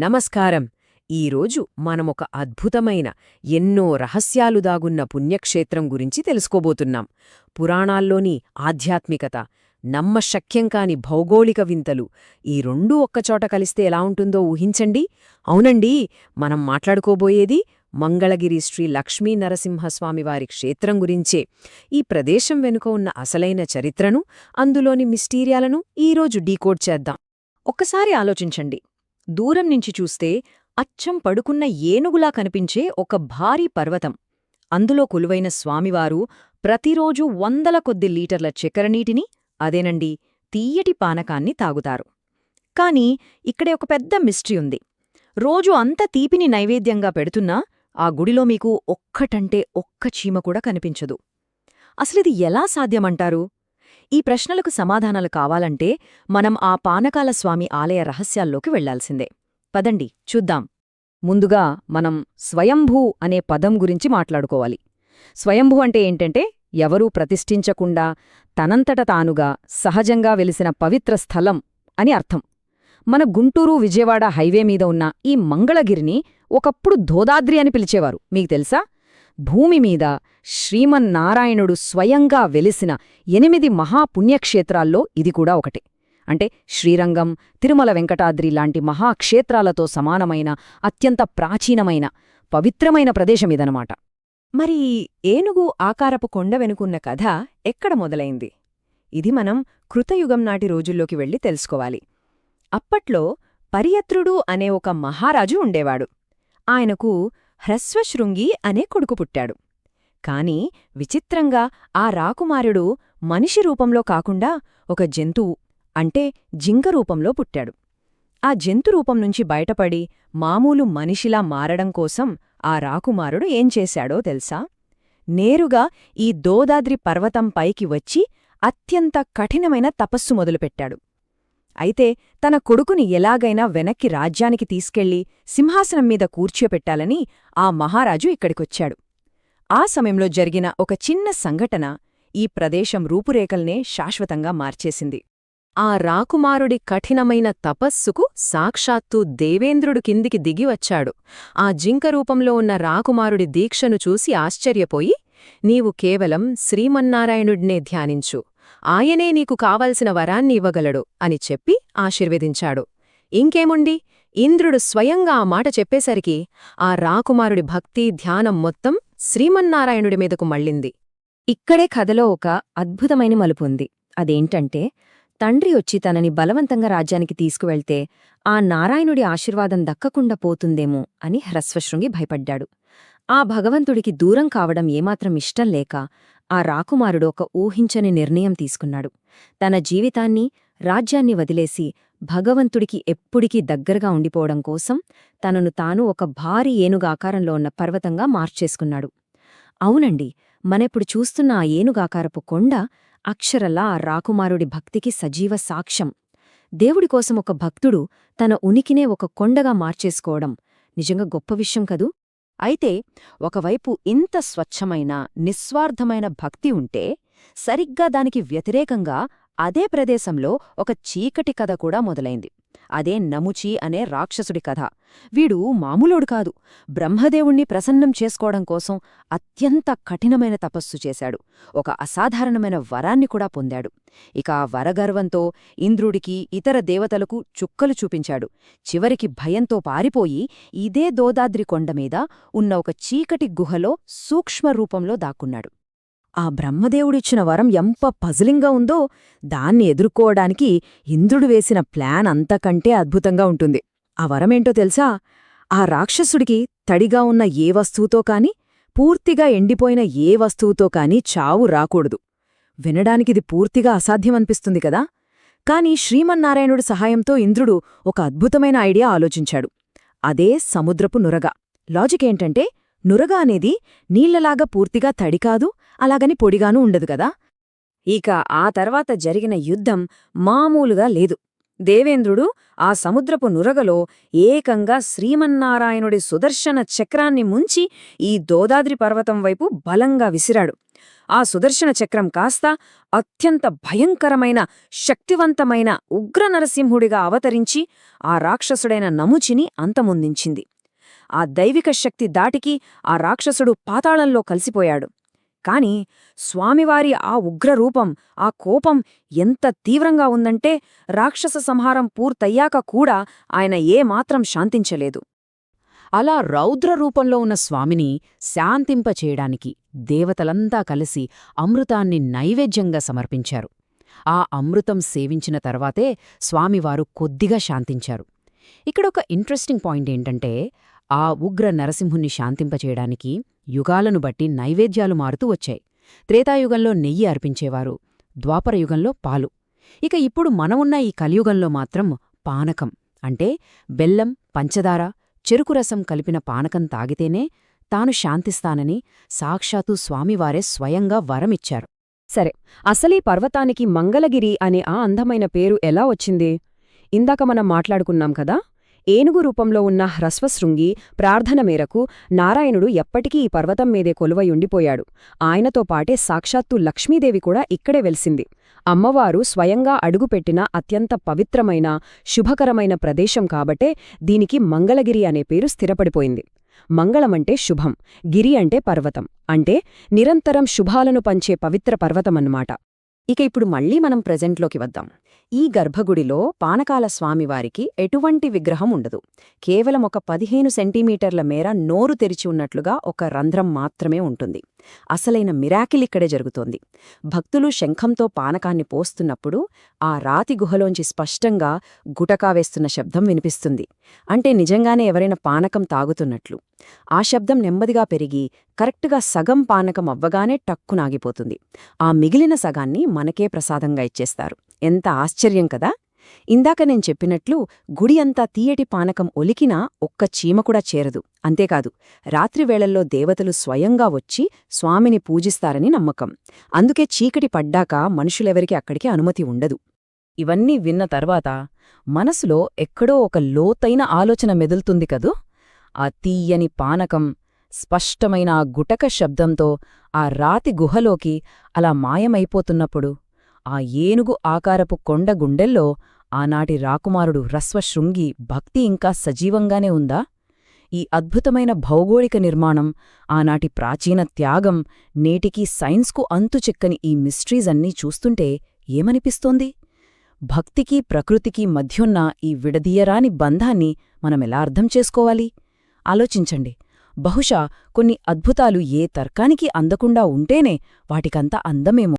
నమస్కారం. ఈరోజు మనమొక అద్భుతమైన ఎన్నో రహస్యాలు దాగున్న పుణ్యక్షేత్రం గురించి తెలుసుకోబోతున్నాం. పురాణాల్లోని ఆధ్యాత్మికత, నమ్మశక్యం కాని భౌగోళిక వింతలు ఈ రెండూ ఒక్కచోట కలిస్తే ఎలా ఉంటుందో ఊహించండి. అవునండి, మనం మాట్లాడుకోబోయేది మంగళగిరి శ్రీ లక్ష్మీ నరసింహస్వామివారి క్షేత్రం గురించే. ఈ ప్రదేశం వెనుక ఉన్న అసలైన చరిత్రను, అందులోని మిస్టీరియాలను ఈరోజు డీకోడ్ చేద్దాం. ఒక్కసారి ఆలోచించండి. దూరం నుంచి చూస్తే అచ్చం పడుకున్న ఏనుగులా కనిపించే ఒక భారీ పర్వతం. అందులో కొలువైన స్వామివారు ప్రతిరోజూ వందల కొద్ది లీటర్ల చక్కెరనీటిని, అదేనండి తీయటి పానకాన్ని తాగుతారు. కాని ఇక్కడే ఒక పెద్ద మిస్టరీ ఉంది. రోజు అంత తీపిని నైవేద్యంగా పెడుతున్నా ఆ గుడిలో మీకు ఒక్కటంటే ఒక్క చీమ కూడా కనిపించదు. అసలిది ఎలా సాధ్యమంటారు? ఈ ప్రశ్నలకు సమాధానాలు కావాలంటే మనం ఆ పానకాల స్వామి ఆలయ రహస్యాల్లోకి వెళ్లాల్సిందే. పదండి చూద్దాం. ముందుగా మనం స్వయంభూ అనే పదం గురించి మాట్లాడుకోవాలి. స్వయంభూ అంటే ఏంటంటే ఎవరూ ప్రతిష్ఠించకుండా తనంతట తానుగా సహజంగా వెలిసిన పవిత్ర స్థలం అని అర్థం. మన గుంటూరు విజయవాడ హైవే మీద ఉన్న ఈ మంగళగిరిని ఒకప్పుడు ధోదాద్రి అని పిలిచేవారు, మీకు తెలుసా? భూమిమీద శ్రీమన్నారాయణుడు స్వయంగా వెలిసిన 8 మహాపుణ్యక్షేత్రాల్లో ఇది కూడా ఒకటి. అంటే శ్రీరంగం, తిరుమల వెంకటాద్రి లాంటి మహాక్షేత్రాలతో సమానమైన అత్యంత ప్రాచీనమైన పవిత్రమైన ప్రదేశమిదనమాట. మరి ఏనుగు ఆకారపు కొండ వెనుకున్న కథ ఎక్కడ మొదలైంది? ఇది మనం కృతయుగం నాటి రోజుల్లోకి వెళ్లి తెలుసుకోవాలి. అప్పట్లో పరియత్రుడు అనే ఒక మహారాజు ఉండేవాడు. ఆయనకు హ్రస్వశృంగి అనే కొడుకు పుట్టాడు. కాని విచిత్రంగా ఆ రాకుమారుడు మనిషి రూపంలో కాకుండా ఒక జంతువు అంటే జింక రూపంలో పుట్టాడు. ఆ జంతు రూపం నుంచి బయటపడి మామూలు మనిషిలా మారడం కోసం ఆ రాకుమారుడు ఏం చేశాడో తెలుసా? నేరుగా ఈ దోదాద్రి పర్వతం పైకి వచ్చి అత్యంత కఠినమైన తపస్సు మొదలుపెట్టాడు. అయితే తన కొడుకుని ఎలాగైనా వెనక్కి రాజ్యానికి తీసుకెళ్లి సింహాసనం మీద కూర్చోపెట్టాలని ఆ మహారాజు ఇక్కడికొచ్చాడు. ఆ సమయంలో జరిగిన ఒక చిన్న సంఘటన ఈ ప్రదేశం రూపురేఖల్నే శాశ్వతంగా మార్చేసింది. ఆ రాకుమారుడి కఠినమైన తపస్సుకు సాక్షాత్తు దేవేంద్రుడు కిందికి దిగివచ్చాడు. ఆ జింక రూపంలో ఉన్న రాకుమారుడి దీక్షను చూసి ఆశ్చర్యపోయి, నీవు కేవలం శ్రీమన్నారాయణుడినే ధ్యానించు, ఆయనే నీకు కావలసిన వరాన్ని ఇవ్వగలడు అని చెప్పి ఆశీర్వదించాడు. ఇంకేముండి, ఇంద్రుడు స్వయంగా ఆ మాట చెప్పేసరికి ఆ రాకుమారుడి భక్తి, ధ్యానం మొత్తం శ్రీమన్నారాయణుడి మీదకు మళ్ళింది. ఇక్కడే కథలో ఒక అద్భుతమైన మలుపుంది. అదేంటంటే, తండ్రి వచ్చి తనని బలవంతంగా రాజ్యానికి తీసుకువెళ్తే ఆ నారాయణుడి ఆశీర్వాదం దక్కకుండా పోతుందేమో అని హ్రస్వశృంగి భయపడ్డాడు. ఆ భగవంతుడికి దూరం కావడం ఏమాత్రం ఇష్టం లేక ఆ రాకుమారుడు ఒక ఊహించని నిర్ణయం తీసుకున్నాడు. తన జీవితాన్ని, రాజ్యాన్ని వదిలేసి భగవంతుడికి ఎప్పుడికీ దగ్గరగా ఉండిపోవడం కోసం తనను తాను ఒక భారీ ఏనుగాకారంలో ఉన్న పర్వతంగా మార్చేసుకున్నాడు. అవునండి, మనెప్పుడు చూస్తున్న ఆ ఏనుగాకారపు కొండ అక్షరలా ఆ రాకుమారుడి భక్తికి సజీవ సాక్ష్యం. దేవుడికోసం ఒక భక్తుడు తన ఉనికినే ఒక కొండగా మార్చేసుకోవడం నిజంగా గొప్ప విషయం కదూ? అయితే ఒకవైపు ఇంత స్వచ్ఛమైన, నిస్వార్థమైన భక్తి ఉంటే, సరిగ్గా దానికి వ్యతిరేకంగా అదే ప్రదేశంలో ఒక చీకటి కథ కూడా మొదలైంది. అదే నముచి అనే రాక్షసుడి కథ. వీడు మామూలోడు కాదు. బ్రహ్మదేవుణ్ణి ప్రసన్నం చేసుకోవడం కోసం అత్యంత కఠినమైన తపస్సు చేశాడు. ఒక అసాధారణమైన వరాన్ని కూడా పొందాడు. ఇక ఆ వరగర్వంతో ఇంద్రుడికి, ఇతర దేవతలకు చుక్కలు చూపించాడు. చివరికి భయంతో పారిపోయి ఇదే దోదాద్రి కొండమీద ఉన్న ఒక చీకటి గుహలో సూక్ష్మ రూపంలో దాక్కున్నాడు. ఆ బ్రహ్మదేవుడిచ్చిన వరం ఎంత పజిలింగ్గా ఉందో, దాన్ని ఎదుర్కోవడానికి ఇంద్రుడు వేసిన ప్లాన్ అంతకంటే అద్భుతంగా ఉంటుంది. ఆ వరమేంటో తెలుసా? ఆ రాక్షసుడికి తడిగా ఉన్న ఏ వస్తువుతో కాని, పూర్తిగా ఎండిపోయిన ఏ వస్తువుతో కాని చావు రాకూడదు. వినడానికిది పూర్తిగా అసాధ్యమనిపిస్తుంది కదా? కాని శ్రీమన్నారాయణుడి సహాయంతో ఇంద్రుడు ఒక అద్భుతమైన ఐడియా ఆలోచించాడు. అదే సముద్రపు నురగ. లాజికేంటంటే, నురగ అనేది నీళ్లలాగా పూర్తిగా తడికాదు, అలాగని పొడిగానూ ఉండదు కదా. ఇక ఆ తర్వాత జరిగిన యుద్ధం మామూలుగా లేదు. దేవేంద్రుడు ఆ సముద్రపు నురగలో ఏకంగా శ్రీమన్నారాయణుడి సుదర్శన చక్రాన్ని ముంచి ఈ దోదాద్రి పర్వతం వైపు బలంగా విసిరాడు. ఆ సుదర్శన చక్రం కాస్త అత్యంత భయంకరమైన శక్తివంతమైన ఉగ్ర నరసింహుడిగా అవతరించి ఆ రాక్షసుడైన నముచిని అంతమొందించింది. ఆ దైవిక శక్తి దాటికి ఆ రాక్షసుడు పాతాళంలో కలిసిపోయాడు. కాని స్వామివారి ఆ ఉగ్రరూపం, ఆ కోపం ఎంత తీవ్రంగా ఉందంటే రాక్షస సంహారం పూర్తయ్యాక కూడా ఆయన ఏమాత్రం శాంతించలేదు. అలా రౌద్రరూపంలో ఉన్న స్వామిని శాంతింపచేయడానికి దేవతలంతా కలిసి అమృతాన్ని నైవేద్యంగా సమర్పించారు. ఆ అమృతం సేవించిన తర్వాతే స్వామివారు కొద్దిగా శాంతించారు. ఇక్కడొక ఇంట్రెస్టింగ్ పాయింట్ ఏంటంటే, ఆ ఉగ్ర నరసింహుణ్ణి శాంతింపచేయడానికి యుగాలను బట్టి నైవేద్యాలు మారుతూ వచ్చాయి. త్రేతాయుగంలో నెయ్యి అర్పించేవారు, ద్వాపరయుగంలో పాలు. ఇక ఇప్పుడు మనమున్న ఈ కలియుగంలో మాత్రం పానకం అంటే బెల్లం, పంచదార, చెరుకురసం కలిపిన పానకం తాగితేనే తాను శాంతిస్తానని సాక్షాత్తు స్వామివారే స్వయంగా వరమిచ్చారు. సరే, అసలీ పర్వతానికి మంగళగిరి అనే ఆ అందమైన పేరు ఎలా వచ్చింది? ఇందాక మనం మాట్లాడుకున్నాం కదా, ఏనుగు రూపంలో ఉన్న హ్రస్వశృంగి ప్రార్థన మేరకు నారాయణుడు ఎప్పటికీ ఈ పర్వతం మీదే కొలువై ఉండిపోయాడు. ఆయనతో పాటే సాక్షాత్తు లక్ష్మీదేవి కూడా ఇక్కడే వెలిసింది. అమ్మవారు స్వయంగా అడుగుపెట్టిన అత్యంత పవిత్రమైన, శుభకరమైన ప్రదేశం కాబట్టే దీనికి మంగళగిరి అనే పేరు స్థిరపడిపోయింది. మంగళమంటే శుభం, గిరి అంటే పర్వతం, అంటే నిరంతరం శుభాలను పంచే పవిత్ర పర్వతమన్నమాట. ఇక ఇప్పుడు మళ్ళీ మనం ప్రెజెంట్లోకి వద్దాం. ఈ గర్భగుడిలో పానకాల స్వామివారికి ఎటువంటి విగ్రహం ఉండదు. కేవలం ఒక 15 సెంటీమీటర్ల మేర నోరు తెరిచి ఉన్నట్లుగా ఒక రంధ్రం మాత్రమే ఉంటుంది. అసలైన మిరాకిల్ ఇక్కడే జరుగుతోంది. భక్తులు శంఖంతో పానకాన్ని పోస్తున్నప్పుడు ఆ రాతి గుహలోంచి స్పష్టంగా గుటకా వేస్తున్న శబ్దం వినిపిస్తుంది. అంటే నిజంగానే ఎవరైనా పానకం తాగుతున్నట్లు. ఆ శబ్దం నెమ్మదిగా పెరిగి కరెక్టుగా సగం పానకం అవ్వగానే టక్కునాగిపోతుంది. ఆ మిగిలిన సగాన్ని మనకే ప్రసాదంగా ఇచ్చేస్తారు. ఎంత ఆశ్చర్యం కదా! ఇందాక నేను చెప్పినట్లు గుడి అంతా తీయటి పానకం ఒలికినా ఒక్క చీమ కూడా చేరదు. అంతేకాదు, రాత్రివేళల్లో దేవతలు స్వయంగా వచ్చి స్వామిని పూజిస్తారని నమ్మకం. అందుకే చీకటి పడ్డాక మనుషులెవరికి అక్కడికి అనుమతి ఉండదు. ఇవన్నీ విన్న తర్వాత మనసులో ఎక్కడో ఒక లోతైన ఆలోచన మెదులుతుంది కదూ. ఆ తీయని పానకం స్పష్టమైన ఆ గుటక శబ్దంతో ఆ రాతి గుహలోకి అలా మాయమైపోతున్నప్పుడు ఆ ఏనుగు ఆకారపు కొండ గుండెల్లో ఆనాటి రాకుమారుడు హ్రస్వశృంగి భక్తి ఇంకా సజీవంగానే ఉందా? ఈ అద్భుతమైన భౌగోళిక నిర్మాణం, ఆనాటి ప్రాచీన త్యాగం, నేటికీ సైన్స్కు అంతుచెక్కని ఈ మిస్టరీస్ అన్నీ చూస్తుంటే ఏమనిపిస్తోంది? భక్తికి ప్రకృతికి మధ్యున్న ఈ విడదీయరాని బంధాన్ని మనమెలా అర్థం చేసుకోవాలి? ఆలోచించండి. బహుశా కొన్ని అద్భుతాలు ఏ తర్కానికి అందకుండా ఉంటేనే వాటికంత అందమేమో.